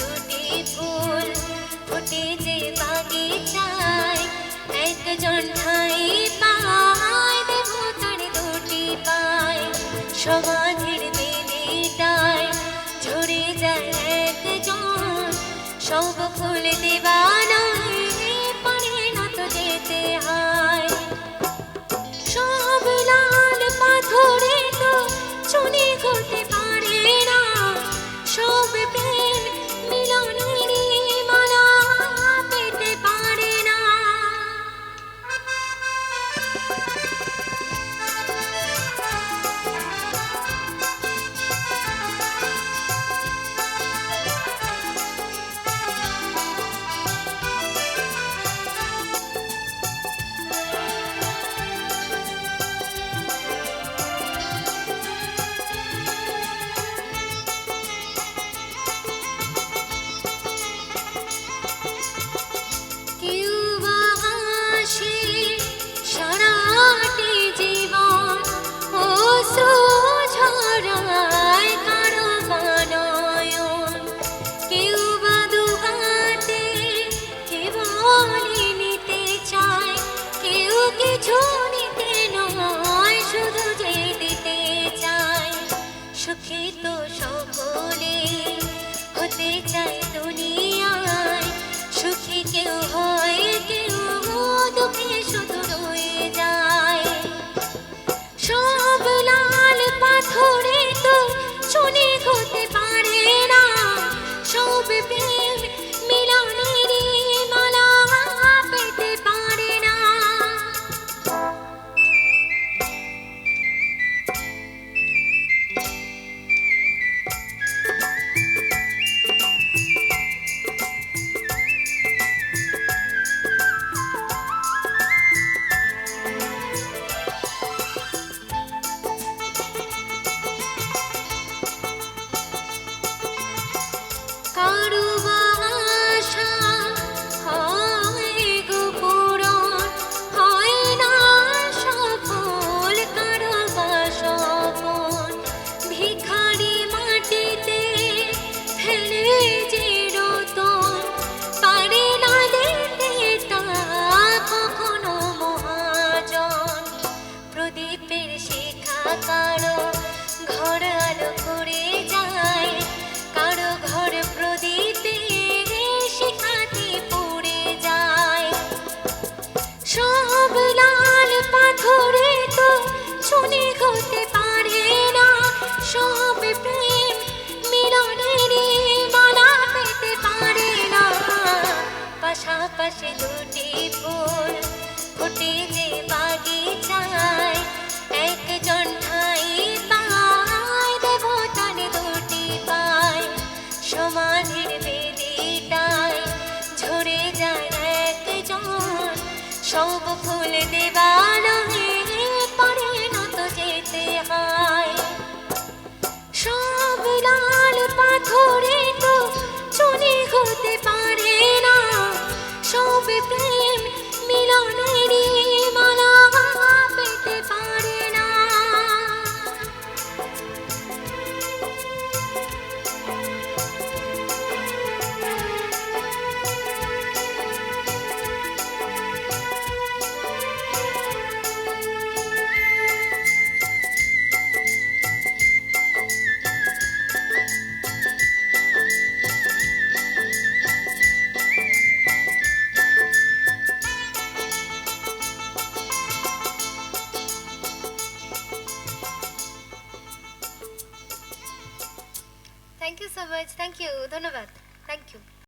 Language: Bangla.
দুটি ফুল ফুটে যে বাগিচায়, একজন ঠাই পায় দেবতার দুটি পায়। সমাধির বেদিটায় ঝরে যায় একজন, সব ফুল দেবানায় পারে না তো যেতে হয়। সব লাল পাথরে তো চুনি হতে পারে না, সব প্রেম মিলনেরই মালা পেতে পারে না। কেউ বা হাসে সারাটি জীবন, অশ্রু ঝরায় কারো নয়ন। কেউ বা দুহাতে কেবলই নিতে চায়, কেউ কিছু নিতে নয় শুধু যে দিতে চায়। সুখী তো সকলে হতে চায় দুনিয়ায়, সুখী কেউ হয় কেউ দুঃখে শুধু রয়ে যায়। সব লাল পাথরে তো চুনি হতে পারে না, সব প্রেম মিলনেরই মালা পেতে পারে না। কারো আশা হয় গো পূরণ, হয় না সফল কারো স্বপন। ভিখারি মাটিতে ফেলে যে রতন, পারে না দিতে তা কখনো মহাজন। প্রদীপের শিখা কারো ঘর আলো করে যায়, কারো ঘর প্রদীপে শিখাতে পড়ে যায়। সব লাল পাথরে তো চুনি হতে পারে না, সব প্রেম মিলনেরই মালা পেতে পারে না। পাশাপাশি দুটি ফুল ফুটে যে বাগিচায়, একজন ঠাই পায় দেবতার দুটি পায়। সমাধির বেদিটায় ঝরে যায় একজন, সব ফুল দেবানায় পারে না তো যেতে হয়। সব লাল পাথরে তো চুনি হতে পারে না, সব প্রেম মিলনেরই মালা পেতে পারে না। Thank you so much, thank you, ধন্যবাদ, থ্যাংক ইউ।